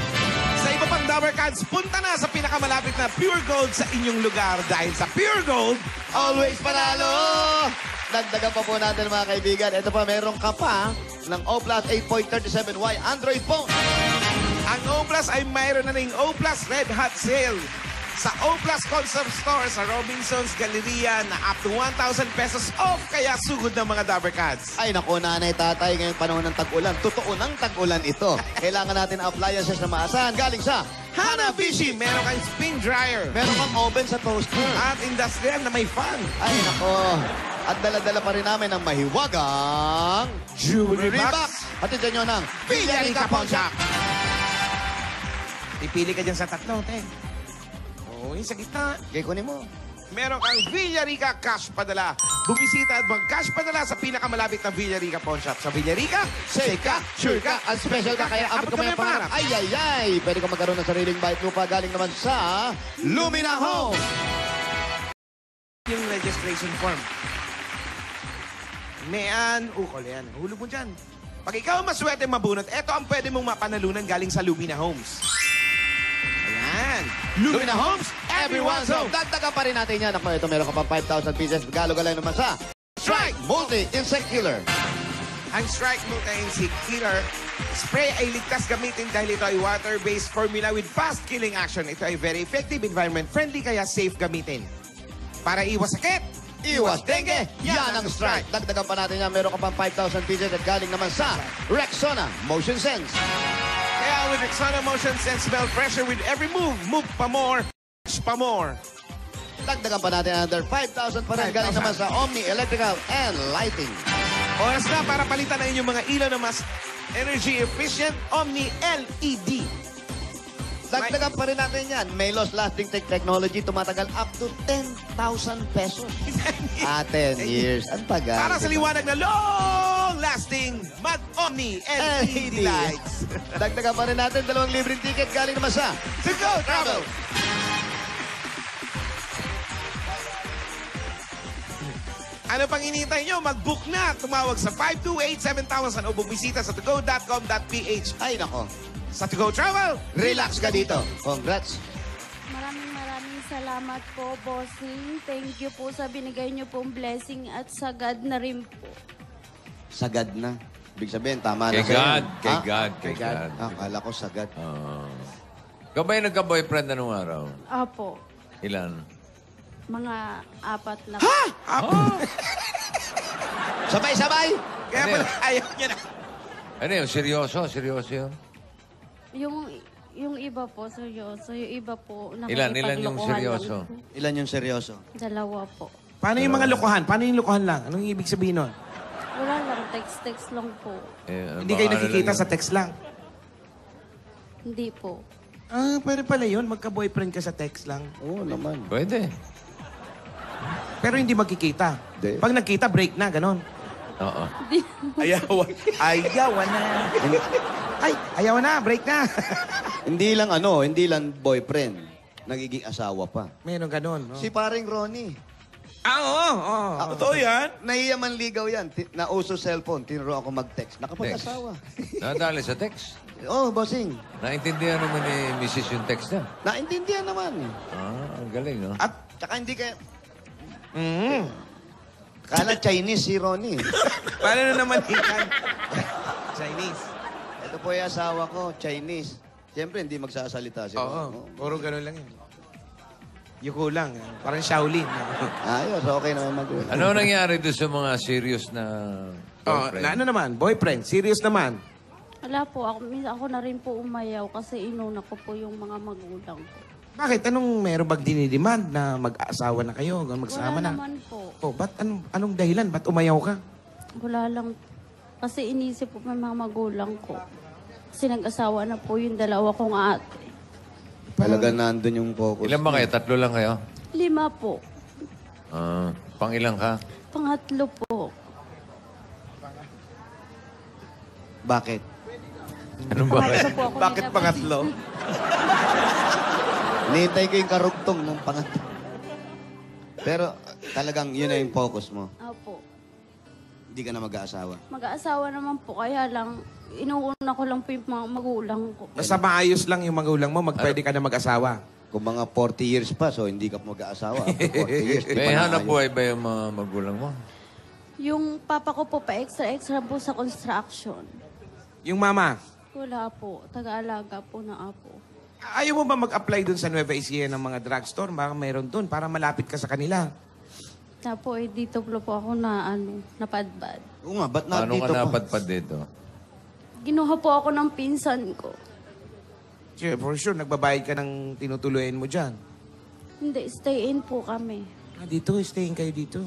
Speaker 5: Sa iba pang Dabarkans, punta na sa pinakamalapit na Pure Gold sa inyong lugar dahil sa Pure Gold,
Speaker 4: always panalo! Dagdagan pa po natin mga kaibigan. Ito pa, meron ka pa ng O Plus 8.37Y Android phone.
Speaker 5: ang O Plus ay mayroon na ring O Plus Red Hot Sale. Sa O Plus Concept Store sa Robinsons Galleria na up to 1,000 pesos off. Kaya sugod ng mga Dabarkans.
Speaker 4: Ay, naku, nanay, tatay, ngayong panahon ng tag-ulan. Totoo ng tag-ulan ito. Kailangan natin appliances na maasahan galing sa
Speaker 5: Hanabishi, meron kang spin dryer.
Speaker 4: meron kang oven sa toaster.
Speaker 5: At industrial na may fan.
Speaker 4: Ay, nako. At dala-dala pa rin namin ang mahiwagang
Speaker 5: Jewelry
Speaker 4: Jewelry
Speaker 5: box.
Speaker 4: Box. Hatid nyo ng
Speaker 5: Villarica Pawn Shop. Pipili ka dyan sa tatlo, te. Oo, yung sa gitna.
Speaker 4: Okay, kunin mo.
Speaker 5: Meron kang Villarica Cash Padala. Bumisita at mag-cash padala sa pinakamalapit na Villarica Pawn Shop. Sa Villarica,
Speaker 4: Safe ka, sure ka, at special ka, kaya abot ka may pangarap. Ay, ay, ay! Pwede ka magkaroon ng sariling bayit lupa galing naman sa Lumina Home.
Speaker 5: Yung registration form. Mean, ukol yan. Hulog mo dyan. Pag ikaw ang maswerte mabunot, eto ang pwede mong mapanalunan galing sa Lumina Homes. Ayan.
Speaker 4: Lumina Homes, everyone's home. Dagdagan pa rin natin yan. Ako, ito meron ka pang 5,000 pieces. Galo-galay naman sa Strike Multi-Insect Killer.
Speaker 5: Ang Strike Multi-Insect Killer spray ay ligtas gamitin dahil ito ay water-based formula with fast killing action. Ito ay very effective, environment-friendly, kaya safe gamitin. Para iwas sakit,
Speaker 4: Iwas dengue, yan ang Strike. Dagdagan pa natin yan. Meron ka pang 5,000 pieces at galing naman sa Rexona Motion Sense.
Speaker 5: Kaya with Rexona Motion Sense, smell fresher with every move. Move pa more, pa more.
Speaker 4: Dagdagan pa natin another 5,000 pa rin. Galing naman sa Omni Electrical and Lighting.
Speaker 5: Oras na para palitan na inyong mga ilaw na mas energy efficient Omni LED.
Speaker 4: Dagdagan pa rin natin yan. May loss-lasting technology. Tumatagal up to 10,000 pesos. 10 years. Ang tagal.
Speaker 5: Para sa liwanag na long-lasting Mag-Omni LED lights.
Speaker 4: Dagdagan pa rin natin 2 libreng ticket galing naman sa
Speaker 5: To Go Travel! Ano pang inintay nyo? Mag-book na. Tumawag sa 528-7000 o bumisita sa togo.com.ph.
Speaker 4: Ay, nako.
Speaker 5: Sa To Go Travel,
Speaker 4: Relax ka dito. Congrats.
Speaker 6: Maraming salamat po, bossing. Thank you po sa binigay niyo pong blessing at sagad na rin po.
Speaker 4: Sagad na. Ibig sabihin, tama na
Speaker 2: Kay
Speaker 4: sa'yo.
Speaker 2: God, kay
Speaker 4: Ha?
Speaker 2: God, kay God.
Speaker 4: Akala ko sagad.
Speaker 2: Ikaw ba yung nagka-boyfriend anong araw?
Speaker 6: Apo,
Speaker 2: Ilan?
Speaker 6: mga 4 na
Speaker 4: Sabay-sabay!
Speaker 5: kaya
Speaker 2: Ano
Speaker 5: pala
Speaker 2: yun?
Speaker 5: ayaw niya na.
Speaker 2: Ano yun? Seryoso? Seryoso yun?
Speaker 6: Yung iba po, seryoso. Yung iba po,
Speaker 2: Ilan yung
Speaker 6: nakikipaglokohan
Speaker 2: seryoso?
Speaker 6: lang po.
Speaker 4: Ilan yung seryoso?
Speaker 6: 2 po.
Speaker 5: Paano yung mga lokohan? Paano yung lokohan lang? Anong ibig sabihin nun?
Speaker 6: Wala lang, text-text lang po.
Speaker 5: Hindi kayo nakikita sa text lang.
Speaker 6: Hindi po.
Speaker 5: Ah, pwede pala yun. Magka-boyfriend ka sa text lang.
Speaker 4: Oo naman.
Speaker 2: Pwede.
Speaker 5: Pero hindi magkikita.
Speaker 4: Hindi.
Speaker 5: Pag nagkita, break na, ganon.
Speaker 2: Oo.
Speaker 5: Ayawan na. Ay, ayawan na, break na.
Speaker 4: Hindi lang boyfriend. Nagiging asawa pa.
Speaker 5: Meron ganon, no?
Speaker 4: Si paring Ronnie.
Speaker 5: Oo.
Speaker 1: Totoo yan?
Speaker 4: Nahiya man ligaw yan. Nauso cellphone. Tinuro ako mag-text. Nakapag-asawa.
Speaker 2: Nadali sa text.
Speaker 4: Oh, bossing.
Speaker 2: Naintindihan naman ni Mrs. yung text niya.
Speaker 4: Naintindihan naman.
Speaker 2: Ang galing, no?
Speaker 5: At,
Speaker 4: Tsaka hindi kaya...
Speaker 5: mm,
Speaker 4: Kala Chinese si Ronnie.
Speaker 5: paano na naman ikan? Chinese.
Speaker 4: Ito po yung asawa ko, Chinese. Siyempre, hindi magsasalita si
Speaker 5: Oo,
Speaker 4: Ronnie.
Speaker 5: puro ganon lang yun. Yuko lang. Parang Shaolin.
Speaker 4: Ayos, okay naman mag-
Speaker 2: Ano nangyari doon sa mga serious na
Speaker 5: Oh,
Speaker 2: boyfriend?
Speaker 5: na ano naman? Boyfriend. Serious naman.
Speaker 6: Wala po, ako na rin po umayaw kasi inuna ko po yung mga magulang ko.
Speaker 5: Bakit? Anong meron bang dinidemand na mag-aasawa na kayo? Magsama
Speaker 6: Wala
Speaker 5: na?
Speaker 6: naman po.
Speaker 5: Oh, ba't anong dahilan? Ba't umayaw ka?
Speaker 6: Wala lang. Kasi inisip po ng mga magulang ko. Kasi nag-asawa na po yung 2 kong ate.
Speaker 4: Talaga nandun yung focus.
Speaker 2: Ilan ba kayo? 3 lang kayo?
Speaker 6: 5 po.
Speaker 2: Pang ilang ka?
Speaker 6: Pangatlo po.
Speaker 4: Bakit?
Speaker 2: Anong ba?
Speaker 6: Pangatlo po ako.
Speaker 5: Bakit
Speaker 6: nilabas.
Speaker 5: pangatlo?
Speaker 4: Nihintay ko yung karugtong ng pangatlo. Pero talagang yun na yung focus mo.
Speaker 6: Opo.
Speaker 4: Hindi ka na mag-aasawa.
Speaker 6: Mag-aasawa naman po, kaya lang, inuuna ko lang po yung mga magulang ko.
Speaker 5: Basta maayos lang yung magulang mo, pwede ka na mag-asawa.
Speaker 4: Kung mga 40 years pa, so hindi ka mag-aasawa. After 40 years, di pa
Speaker 2: May
Speaker 4: na
Speaker 2: hanap
Speaker 4: ayos.
Speaker 2: buhay ba yung mga magulang mo?
Speaker 6: Yung papa ko po pa extra po sa construction.
Speaker 5: Yung mama,
Speaker 6: Wala po. Taga-alaga po na apo.
Speaker 5: ayaw mo ba mag-apply dun sa Nueva Ecija ng mga drugstore? Baka mayroon dun para malapit ka sa kanila.
Speaker 6: Tapos dito po ako na napadbad.
Speaker 4: Oo nga, ba't na
Speaker 2: Paano
Speaker 4: dito
Speaker 2: ka
Speaker 4: pa?
Speaker 2: napadpad dito?
Speaker 6: Ginuha po ako ng pinsan ko.
Speaker 5: Sure, for sure, nagbabayad ka ng tinutuloyan mo dyan.
Speaker 6: Hindi, stay in po kami.
Speaker 5: Dito, staying kayo dito.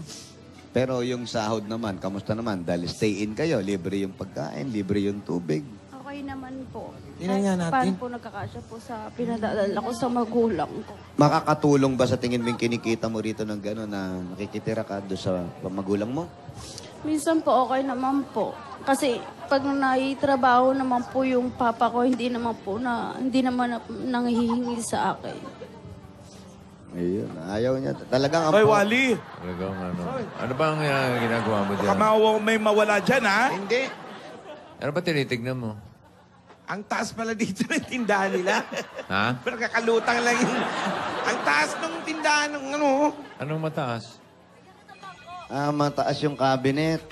Speaker 4: Pero yung sahod naman, kamusta naman? Dahil stay in kayo, libre yung pagkain, libre yung tubig.
Speaker 6: Okay naman po.
Speaker 5: Tingnan nga natin.
Speaker 6: Paano po nagkakasya po sa pinadadala ko sa magulang ko.
Speaker 4: Makakatulong ba sa tingin mo yung kinikita mo rito ng gano'n na nakikitira ka doon sa magulang mo?
Speaker 6: Minsan po okay naman po. Kasi pag naitrabaho naman po yung papa ko, hindi naman nanghihingi sa akin.
Speaker 4: Ayun, ayaw niya. Talagang ang
Speaker 1: Hoy, Wally.
Speaker 2: Talagang ano. Ano ba ang ginagawa mo dyan?
Speaker 1: Baka may mawala dyan, ha?
Speaker 5: Hindi.
Speaker 2: Ano ba tinitignan mo?
Speaker 5: Ang taas pala dito ng tindahan nila.
Speaker 2: Ha?
Speaker 5: Nakakalutang lang yung... Ang taas ng tindahan ng ano.
Speaker 2: Anong mataas?
Speaker 4: mataas yung cabinet.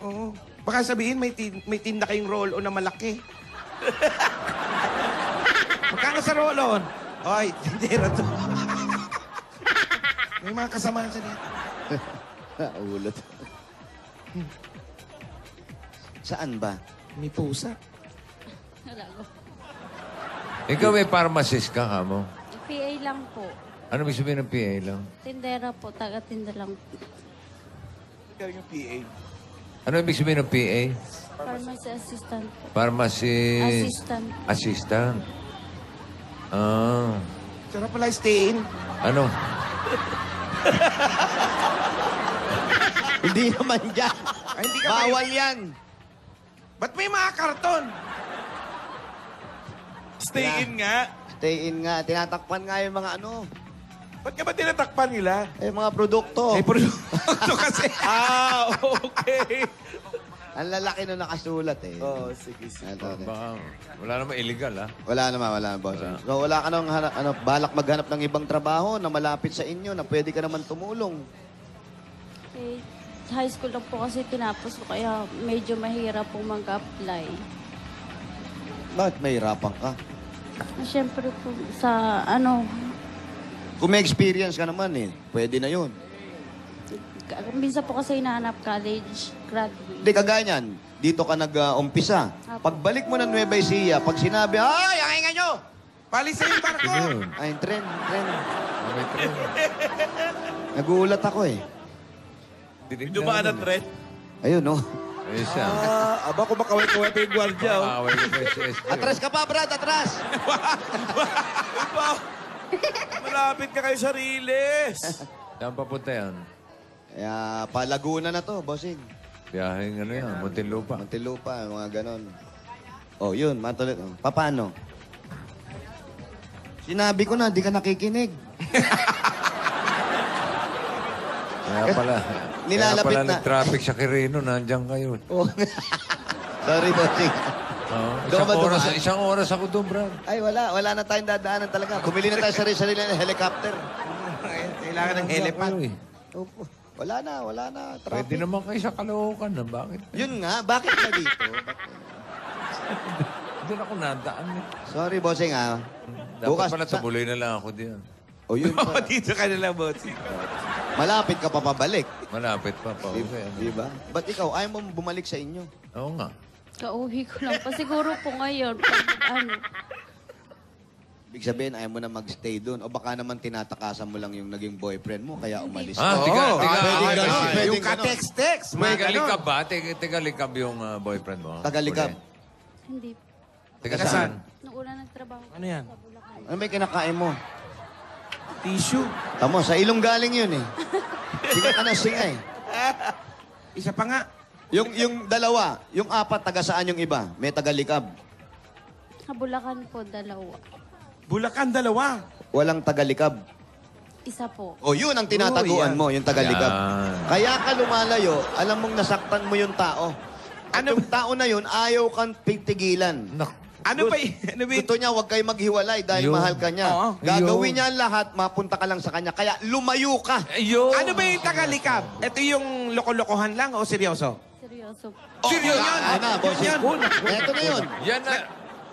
Speaker 5: Oo. Baka sabihin may tinda kayong roll-on na malaki. Magkano sa roll-on? Oy, tindera to. May mga kasamahan sa dito.
Speaker 4: Ulot. Saan ba?
Speaker 5: May pusa.
Speaker 6: Wala ko.
Speaker 2: Ikaw ay pharmacist ka, kamo.
Speaker 6: PA lang po.
Speaker 2: Ano ibig sabihin ng PA lang?
Speaker 6: Tindera po, taga-tinda lang po.
Speaker 1: Ikaw yung PA.
Speaker 2: Ano ibig sabihin ng PA?
Speaker 6: Pharmacy assistant po.
Speaker 2: Pharmacy...
Speaker 6: Assistant.
Speaker 2: Assistant. Ah.
Speaker 5: Sarap pala stay in.
Speaker 2: Ano?
Speaker 4: Hindi naman yan.
Speaker 5: Ay, hindi ka
Speaker 4: Bawal yan.
Speaker 5: Ba't may mga karton?
Speaker 1: Stay in nga.
Speaker 4: Stay in nga. Tinatakpan nga yung mga ano.
Speaker 1: Ba't ka ba tinatakpan nila?
Speaker 4: Eh, mga produkto.
Speaker 5: Eh, produkto kasi.
Speaker 1: Okay.
Speaker 4: Ang lalaki na nakasulat eh.
Speaker 1: Oh, sige.
Speaker 2: Baka, wala naman illegal, ha?
Speaker 4: Wala naman, boss. So, wala ka nang balak maghanap ng ibang trabaho na malapit sa inyo na pwede ka naman tumulong.
Speaker 6: Eh, high school lang po kasi tinapos ko, kaya medyo mahirap po mag-apply.
Speaker 4: Bakit may hirapan ka?
Speaker 6: Siyempre po, sa
Speaker 4: Kung may experience ka naman eh, pwede na yun.
Speaker 6: minsan po kasi hinahanap college graduate.
Speaker 4: Hindi, kagaya niyan. Dito ka nag-umpisa. Pagbalik mo ng Nueva Ecija, pag sinabi, ay, ang ingay nyo!
Speaker 5: Palisa yung barko.
Speaker 2: Yun.
Speaker 4: Ay, tren.
Speaker 2: Okay, true.
Speaker 4: Nagulat ako eh.
Speaker 1: Dumaan ang threat.
Speaker 4: Ayun, no?
Speaker 2: Ayun siya.
Speaker 1: Aba, kumakaway-kaway pa yung gwardiya. Oh.
Speaker 2: Away ko pa si SJ.
Speaker 4: Atras ka pa, Brad, atras!
Speaker 1: Iba, malapit ka kayo sa Riles.
Speaker 2: Saan papunta yan?
Speaker 4: Kaya, Laguna na to, bossing.
Speaker 2: Biyaheng ano yan, Muntinlupa.
Speaker 4: Muntinlupa, mga ganon. Oh, yun, matuloy. Paano? Sinabi ko na, di ka nakikinig.
Speaker 2: Kaya pala,
Speaker 4: Nilalapit
Speaker 2: kaya pala
Speaker 4: na.
Speaker 2: nag-traffic sa Quirino, nandiyan kayo.
Speaker 4: Oh. Sorry, bossing. Doon ba dumaan?
Speaker 2: Isang oras ako doon, Brad.
Speaker 4: Ay, wala na tayong dadaanan talaga. Bumili na tayo sarili ng helicopter.
Speaker 5: Kailangan ng helipad.
Speaker 2: Ay,
Speaker 4: Opo. Wala na. Traffic.
Speaker 2: pwede naman kayo sa Caloocan, na bakit?
Speaker 4: Yun nga, bakit na dito?
Speaker 2: Doon ako nadaan. Eh.
Speaker 4: Sorry, bossing ah.
Speaker 2: Dapat pala tumuloy na lang ako diyan.
Speaker 4: O yun pa.
Speaker 5: Dito ka na lang, boss.
Speaker 4: Malapit ka pa pabalik.
Speaker 2: Malapit pa pa. Okay,
Speaker 4: Di ba? Ba't ikaw, ayaw mo bumalik sa inyo?
Speaker 2: Oo nga.
Speaker 6: Kauwi ko lang pa. Siguro po ngayon, pag
Speaker 4: Ibig sabihin, ayaw mo na magstay doon. O baka naman tinatakasan mo lang yung naging boyfriend mo, kaya umalis
Speaker 2: Ah,
Speaker 4: ka.
Speaker 2: tiga.
Speaker 4: pwede ganun, pwede
Speaker 5: Yung
Speaker 4: ganun.
Speaker 5: ka-text-text.
Speaker 2: May
Speaker 5: mga ganon.
Speaker 2: galikab ba? Tigalikab yung boyfriend mo?
Speaker 4: Tagalikab.
Speaker 6: hindi.
Speaker 2: Tiga saan?
Speaker 6: Nung una nagtrabaho ko
Speaker 5: Ano yan?
Speaker 6: sa Bulacan.
Speaker 4: Ano may kinakain mo?
Speaker 5: Tissue.
Speaker 4: Tamo, sa ilong galing yun eh. Singa ka na, singa eh.
Speaker 5: Isa pa nga.
Speaker 4: Yung dalawa, yung apat, taga saan yung iba? May tagalikab.
Speaker 6: Sa Bulacan po, dalawa.
Speaker 5: Bulacan, dalawa.
Speaker 4: Walang tagalikab.
Speaker 6: Isa po.
Speaker 4: O yun ang tinataguan
Speaker 5: yan.
Speaker 4: mo, yung tagalikab.
Speaker 2: Yan.
Speaker 4: Kaya ka lumalayo, alam mong nasaktan mo yung tao. At yung tao na yun, ayaw kang pitigilan.
Speaker 5: Ano ba
Speaker 4: Gusto niya, huwag kayo maghiwalay dahil
Speaker 2: Yun.
Speaker 4: mahal ka niya.
Speaker 5: Oo.
Speaker 4: Gagawin niya ang lahat, mapunta ka lang sa kanya. Kaya lumayo ka.
Speaker 2: Ayun.
Speaker 5: Ano ba yung tagalikab? Ito yung loko-lokohan lang o seryoso?
Speaker 6: Seryoso po.
Speaker 5: Seryoso yun?
Speaker 4: Yan na, boss.
Speaker 5: Yun.
Speaker 4: Ito na yun.
Speaker 2: Yan na.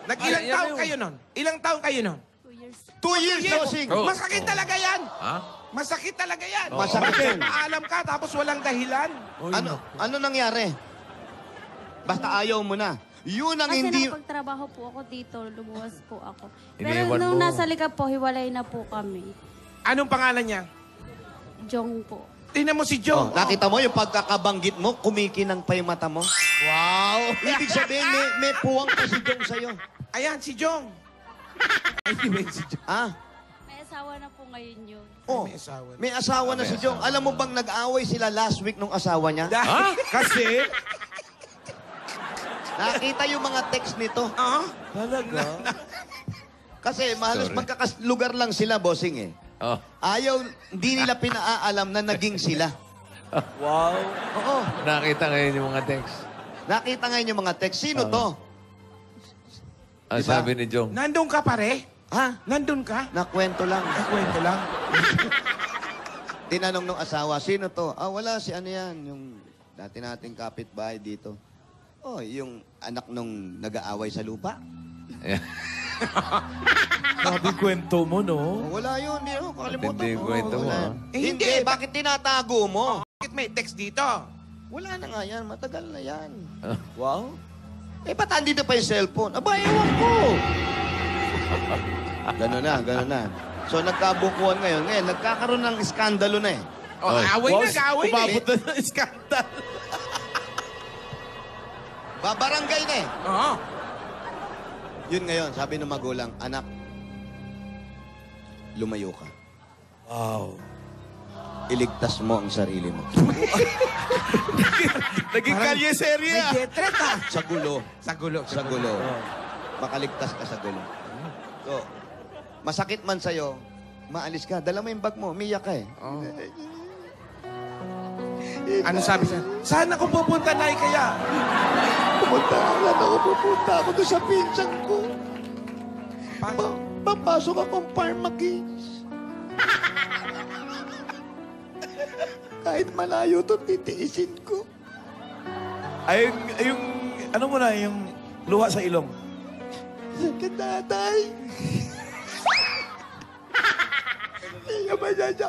Speaker 5: Nag-ilang
Speaker 2: Yan
Speaker 5: taon
Speaker 2: yung-
Speaker 5: kayo nun? Ilang taon kayo nun?
Speaker 6: 2 years.
Speaker 4: 2 years, bossing.
Speaker 2: Oh.
Speaker 5: Masakit talaga yan.
Speaker 2: Ha?
Speaker 5: Masakit talaga yan.
Speaker 4: Masakit yan.
Speaker 5: Paalam ka tapos walang dahilan.
Speaker 4: Ano nangyari? Basta ayaw mo na. Yun ang
Speaker 6: Kasi
Speaker 4: hindi...
Speaker 6: napagtrabaho po ako dito, lumuwas po ako.
Speaker 2: Iniwan
Speaker 6: Pero nung
Speaker 2: mo.
Speaker 6: nasa likab po, hiwalay na po kami.
Speaker 5: Anong pangalan niya?
Speaker 6: Jong po.
Speaker 5: Tingnan mo si
Speaker 4: Oh,
Speaker 5: Jong.
Speaker 4: nakita mo yung pagkakabanggit mo, kumikinang pa yung mata mo?
Speaker 1: Wow!
Speaker 4: Ibig sabihin, may puwang pa si Jong sa'yo.
Speaker 5: Ayan, si Jong. Ay, may si Jong.
Speaker 4: Ah?
Speaker 6: May asawa na po ngayon yun.
Speaker 4: Oh,
Speaker 5: May asawa na.
Speaker 4: may asawa na si Jong. Alam mo bang nag-away sila last week nung asawa niya?
Speaker 1: Ha? Kasi?
Speaker 4: Nakita yung mga text nito.
Speaker 1: Talaga?
Speaker 4: Kasi mahalos
Speaker 2: Sorry.
Speaker 4: magkakaslugar lang sila, bossing eh.
Speaker 2: Oh.
Speaker 4: Ayaw, hindi nila pinaalam na naging sila.
Speaker 1: Wow!
Speaker 4: Oo.
Speaker 2: Nakita ngayon yung mga text.
Speaker 4: Nakita ngayon yung mga text. Sino to?
Speaker 2: Ang
Speaker 4: Diba?
Speaker 2: sabi ni Jong.
Speaker 5: Nandun ka, pare?
Speaker 4: Ha?
Speaker 5: Nandun ka?
Speaker 4: Nakwento lang.
Speaker 5: Kwento lang.
Speaker 4: Tinanong ng asawa, sino to? Ah, wala, si ano yan, yung dati nating kapitbahay dito. Oh, yung anak nung nag-aaway sa lupa.
Speaker 1: Sabi kwento mo, no?
Speaker 4: Oh, wala yun, hindi ako kakalimutan
Speaker 2: Hindi yung kwento mo,
Speaker 4: wala.
Speaker 2: ah.
Speaker 5: Eh,
Speaker 4: Hindi,
Speaker 5: hindi.
Speaker 4: bakit tinatago mo?
Speaker 5: Bakit may text dito?
Speaker 4: Wala na nga yan, matagal na yan.
Speaker 1: Wow!
Speaker 4: Eh, ba't andito pa yung cellphone? Aba, ewan ko. Gano'n na. So, nagkabukuhan ngayon. Ngayon, nagkakaroon ng iskandalo na eh.
Speaker 5: Oh,
Speaker 2: Oy.
Speaker 5: away na, away na.
Speaker 1: Umabot na ng skandal.
Speaker 4: Babarangay na eh.
Speaker 5: Oo.
Speaker 4: Yun ngayon, sabi ng magulang, anak, lumayo ka.
Speaker 1: Wow!
Speaker 4: Iligtas mo ang sarili mo.
Speaker 1: Naging kalye serye
Speaker 5: May
Speaker 1: ah!
Speaker 5: detret ah.
Speaker 4: Sa gulo.
Speaker 5: Sa gulo.
Speaker 4: Sa gulo. Makaligtas ka sa gulo. So, masakit man sa'yo, maalis ka. Dala mo yung bag mo, umiyak ka eh.
Speaker 5: Ano sabi sa? Saan ako pupunta, Nay, kaya?
Speaker 4: Pupunta ako doon sa pinsan ko.
Speaker 5: Pa-
Speaker 4: Papasok akong pharmacist. Kahit malayo to, titiisin ko.
Speaker 1: Ay, yung, ano mo na, yung luha sa ilong.
Speaker 4: Sakit tatay. Hindi ka masasya.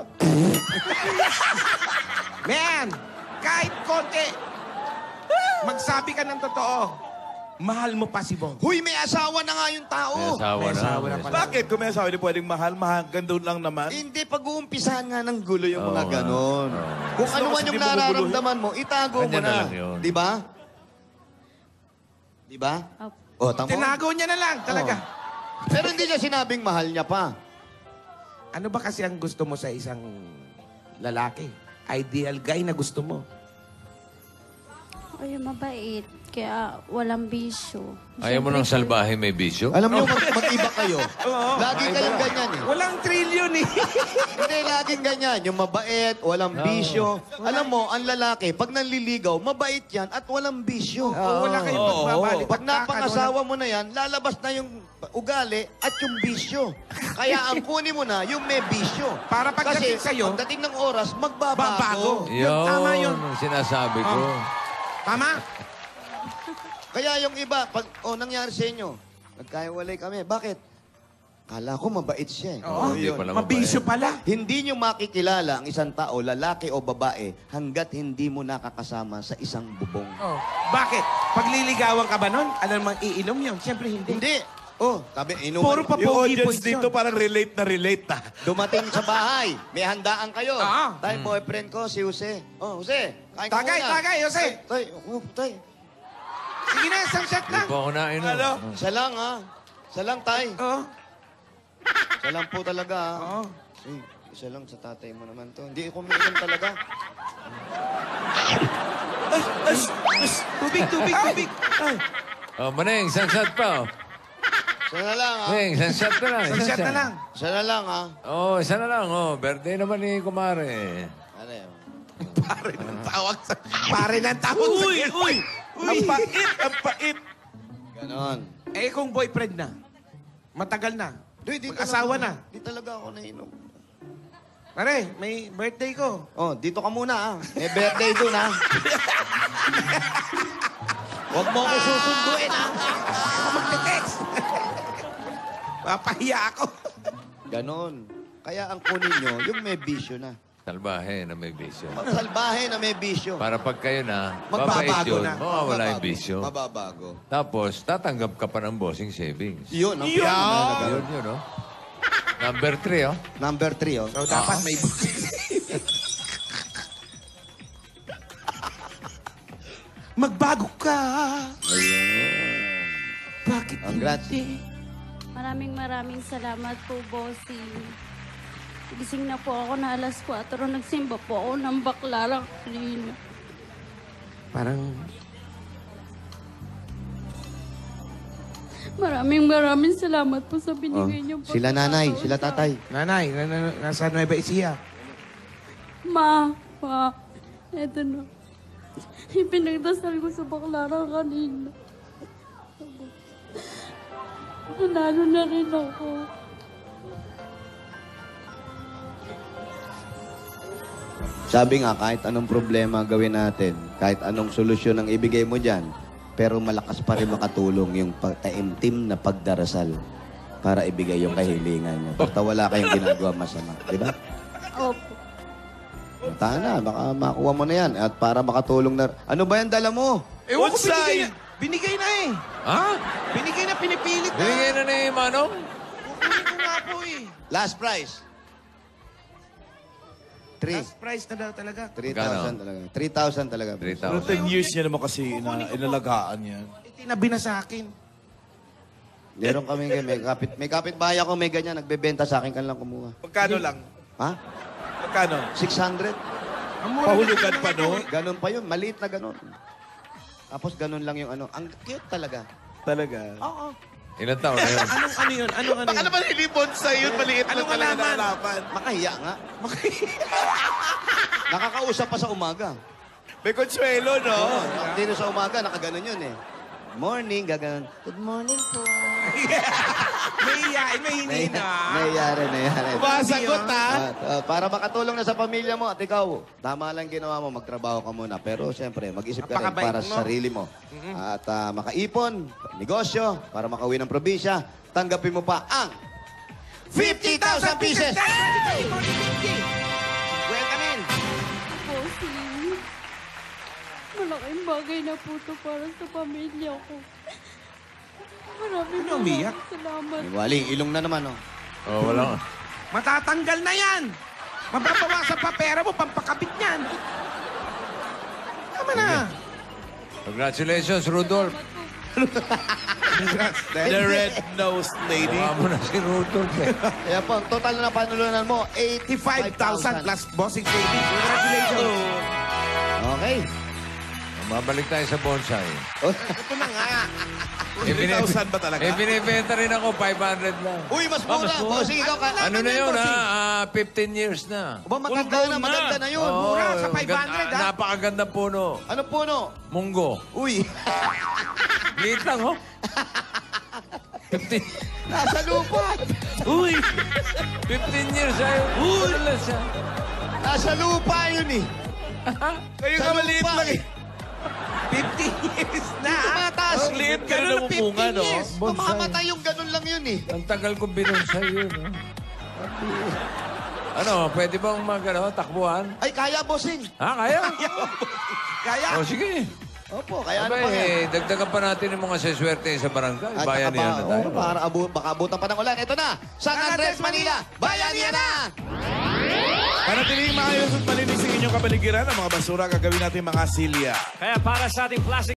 Speaker 5: Man, kahit konti, magsabi ka ng totoo. Mahal mo pa si Bong.
Speaker 4: Huy, may asawa na nga yung tao.
Speaker 2: May asawa
Speaker 5: May
Speaker 2: na.
Speaker 5: asawa na pala.
Speaker 1: Bakit? Kung may asawa, hindi pwedeng mahal. Gandun lang naman.
Speaker 4: Hindi, pag-uumpisahan nga ng gulo yung mga
Speaker 2: Oo,
Speaker 4: ganon.
Speaker 2: oo.
Speaker 4: Kung
Speaker 1: Gusto
Speaker 4: ano
Speaker 1: ko
Speaker 4: man
Speaker 1: kasi
Speaker 4: yung
Speaker 1: di mo
Speaker 4: nararamdaman mo, itago mo
Speaker 2: Ganyan na
Speaker 4: na.
Speaker 2: lang yun.
Speaker 4: Di ba? Di ba?
Speaker 6: Opo.
Speaker 4: O, tamo.
Speaker 5: Tinago niya na lang, talaga.
Speaker 4: Pero hindi niya sinabing mahal niya pa.
Speaker 5: Ano ba kasi ang gusto mo sa isang lalaki? Ideal guy na gusto mo.
Speaker 6: Ay, mabait. Kaya walang bisyo.
Speaker 2: Ayaw mo ng salbahe may bisyo?
Speaker 4: Alam niyo, mag-iba kayo. Lagi kayong ganyan eh.
Speaker 5: Walang trillion eh.
Speaker 4: Hindi, laging ganyan. Yung mabait, walang bisyo. Alam mo, ang lalaki, pag nanliligaw, mabait yan at walang bisyo.
Speaker 5: Wala kayong pagbabalik.
Speaker 4: Pag napangasawa mo na yan, lalabas na yung ugali at yung bisyo. Kaya ang kunin mo na, yung may bisyo.
Speaker 5: Para pagdating
Speaker 4: Kasi
Speaker 5: sa'yo,
Speaker 4: pagdating ng oras, magbabago.
Speaker 5: babago.
Speaker 2: Yun,
Speaker 5: Tama yun.
Speaker 2: ang sinasabi ko.
Speaker 5: Tama?
Speaker 4: Kaya yung iba, pag nangyari sa inyo, nagkahiwalay kami. Bakit? Kala ko mabait siya eh.
Speaker 5: Oo,
Speaker 2: Hindi
Speaker 5: yun.
Speaker 2: pala
Speaker 5: Mabisyo pala.
Speaker 4: Hindi nyo makikilala ang isang tao, lalaki o babae, hanggat hindi mo nakakasama sa isang bubong.
Speaker 5: Oh. Bakit? Pag liligawan ka ba nun? Ano namang iinom yun? Siyempre hindi.
Speaker 4: Hindi. Oh, sabi, inuman.
Speaker 5: Puro pa
Speaker 1: Yung
Speaker 5: pogi
Speaker 1: audience
Speaker 5: points yun.
Speaker 1: dito parang relate na relate ah.
Speaker 4: Dumating sa bahay, may handaan kayo.
Speaker 5: Ah.
Speaker 4: Tay, boyfriend ko, si Jose. Oh, Jose, kain ka
Speaker 5: Tagay,
Speaker 4: muna.
Speaker 5: tagay, Jose.
Speaker 4: Tay, tay.
Speaker 5: Sige na, isang shot
Speaker 2: Hindi
Speaker 5: lang.
Speaker 2: po ako nainom.
Speaker 1: Ano?
Speaker 4: Isa lang, ha? Isa lang, tay.
Speaker 5: Oo.
Speaker 4: Isa lang po talaga, ha?
Speaker 5: Oo.
Speaker 4: Eh, isa lang sa tatay mo naman to. Hindi ko umiinom talaga.
Speaker 5: Tubig, tubig, tubig.
Speaker 2: Oh, Maneng, isang shot pa. Oh.
Speaker 4: Isa na lang, ha?
Speaker 2: Maneng, isang shot na lang.
Speaker 5: Isang shot na lang.
Speaker 4: Isa na lang, ha?
Speaker 2: Oh, isa na lang. Oh, birthday naman ni Kumare.
Speaker 4: Ano yun?
Speaker 5: Pare ng tawag sa... Pare ng tawag sa...
Speaker 1: Uy! Ang pait! Ang pait!
Speaker 4: Ganon.
Speaker 5: Eh, kung boyfriend na, matagal na, mag-asawa na.
Speaker 4: Hindi talaga ako nainom.
Speaker 5: Pare, may birthday ko.
Speaker 4: Oh, dito ka muna, ha? May birthday dun, ha? Huwag mo ako susunduin, ha?
Speaker 5: Ako magte-text. Papahiya ako.
Speaker 4: Ganon. Kaya ang kunin nyo, yung may bisyo na.
Speaker 2: Salbahe na may bisyo.
Speaker 4: Salbahe na may bisyo.
Speaker 2: Para pag kayo na,
Speaker 5: Magbabago
Speaker 2: babait yun.
Speaker 5: na.
Speaker 2: Mawawala yung bisyo.
Speaker 4: Mababago.
Speaker 2: Tapos, tatanggap ka pa ng bossing savings.
Speaker 4: Yun, ang
Speaker 1: Yun!
Speaker 4: pinakamahalaga.
Speaker 2: Yun, yun, oh. Number 3, oh.
Speaker 4: Number 3, oh.
Speaker 5: So, dapat may... Magbago ka.
Speaker 4: Ayun.
Speaker 5: Bakit
Speaker 4: Congrats.
Speaker 5: hindi?
Speaker 6: Maraming salamat po, bossing. Gising na po ako na alas 4. Nagsimba po ako ng baklarang kanina.
Speaker 5: Parang...
Speaker 6: Maraming salamat po sa
Speaker 4: Oh,
Speaker 6: binigay niyo po.
Speaker 4: sila nanay, sila tatay.
Speaker 5: Nanay, nasa Nueva Ecija.
Speaker 6: Ma, eto na. Ipinagdasal ko sa baklarang kanina. Nanalo na rin ako.
Speaker 4: Sabi nga, kahit anong problema gawin natin, kahit anong solusyon ang ibigay mo dyan, pero malakas pa rin makatulong yung taimtim na pagdarasal para ibigay yung kahilingan niya. Basta wala kayong ginagawa masama. Di ba?
Speaker 6: Opo.
Speaker 4: Punta na, baka makuha mo na yan. At para makatulong na... Ano ba yan dala mo?
Speaker 5: Ewan ko,
Speaker 1: Bonsai!
Speaker 5: binigay na eh.
Speaker 2: Ha?
Speaker 5: Binigay na, pinipilit na.
Speaker 2: Binigay na ni Manong?
Speaker 5: Kukunin ko nga po eh.
Speaker 4: Last price. 3.
Speaker 5: Last price na daw talaga.
Speaker 4: 3,000 talaga. 3,000 talaga.
Speaker 2: 3,000.
Speaker 1: 10 years niya naman kasi inalagaan yan.
Speaker 5: Itinabi na sa akin.
Speaker 4: Meron kami, may kapitbahay ako, may ganyan, nagbebenta sa akin, kan lang kumuha.
Speaker 1: Magkano lang?
Speaker 4: Ha?
Speaker 1: Magkano?
Speaker 4: 600?
Speaker 1: Pahulugan pa no?
Speaker 4: Ganon pa yun, maliit na ganon. Tapos ganon lang yung ano. Ang cute talaga.
Speaker 1: Talaga.
Speaker 5: Oo.
Speaker 2: Ilan taon na yun?
Speaker 5: Ano yun? Anong ano
Speaker 1: Baka
Speaker 5: yun?
Speaker 1: naman hindi bonsai yun, maliit
Speaker 5: Anong
Speaker 1: lang talaga
Speaker 5: alaman?
Speaker 1: na alaman.
Speaker 4: Makahiya nga. Nakakausap pa sa umaga.
Speaker 1: May consuelo, no?
Speaker 4: Dito sa umaga, nakaganon yun eh. Morning, gaganon. Good morning po.
Speaker 5: May iyain, may hinina.
Speaker 4: Nayari.
Speaker 1: Masagot, ha?
Speaker 4: Para makatulong na sa pamilya mo at ikaw, tama lang ginawa mo, magtrabaho ka muna. Pero siyempre, mag-isip ka rin
Speaker 5: Napakabait
Speaker 4: para
Speaker 5: mo.
Speaker 4: sa sarili mo. At makaipon, negosyo, para makauwi ng probinsya, tanggapin mo pa ang 50,000 pieces!
Speaker 5: Welcome in.
Speaker 6: Bossing. Malaking bagay na po ito para sa pamilya ko. Maraming
Speaker 5: umiyak?
Speaker 6: salamat.
Speaker 4: Wali, ilong na naman, oh.
Speaker 2: Oh, wala.
Speaker 5: Matatanggal na yan. Mababawasan pa pera mo, pampakabit niyan. Tama na.
Speaker 2: Congratulations, Rudolph.
Speaker 1: The red-nosed lady.
Speaker 2: Mukha mo na si Rudolph eh.
Speaker 4: Kaya po, ang total na panulunan mo,
Speaker 5: 85,000
Speaker 4: 85,000
Speaker 5: plus bossing savings. Congratulations.
Speaker 4: Okay.
Speaker 2: Babalik tayo sa bonsai.
Speaker 5: Ito na nga.
Speaker 1: 3,000 ba talaga?
Speaker 2: Eh, binibenta rin ako, 500 lang.
Speaker 4: Uy, mas mura. Bossing, ikaw ka.
Speaker 2: Ano na yun, ha? 15 years na.
Speaker 4: Ba, maganda na yun.
Speaker 2: Oo,
Speaker 5: mura sa 500,
Speaker 2: ganda-
Speaker 5: ha?
Speaker 2: Napakaganda puno.
Speaker 4: Ano puno?
Speaker 2: Munggo.
Speaker 4: Uy,
Speaker 2: Liit lang, oh. 15,
Speaker 4: nasa lupa.
Speaker 1: Uy!
Speaker 2: 15 years, ay. Ano lang siya?
Speaker 4: Nasa lupa yun eh.
Speaker 1: Kayo
Speaker 4: Sa
Speaker 1: ka maliit
Speaker 4: lupa
Speaker 1: lang eh.
Speaker 5: 15 years na.
Speaker 4: Tumataas.
Speaker 1: Ang liit ka na
Speaker 5: Ganun na
Speaker 1: namumunga,
Speaker 5: 15
Speaker 1: no?
Speaker 5: years.
Speaker 4: Mamamatay yung ganun lang yun eh.
Speaker 2: Ang tagal kong binonsay yun, oh. Ano, pwede bang takbuhan?
Speaker 4: Ay, kaya, bossing.
Speaker 2: Ha, kaya?
Speaker 5: Kaya.
Speaker 2: O, sige.
Speaker 4: Opo, kaya
Speaker 2: Aba,
Speaker 4: ano pa yan.
Speaker 2: dagdagan pa natin yung mga seswerte sa barangay.
Speaker 4: At
Speaker 2: Bayan
Speaker 4: saka
Speaker 2: niya na tayo.
Speaker 4: para baka abutan pa ng ulan. Ito na, San Andres, Manila. Bayanihan na!
Speaker 1: Panatiling maayos at malinis ang inyong kapaligiran. Ang mga basura gagawin natin mga silya.
Speaker 3: Kaya para sa ating plastic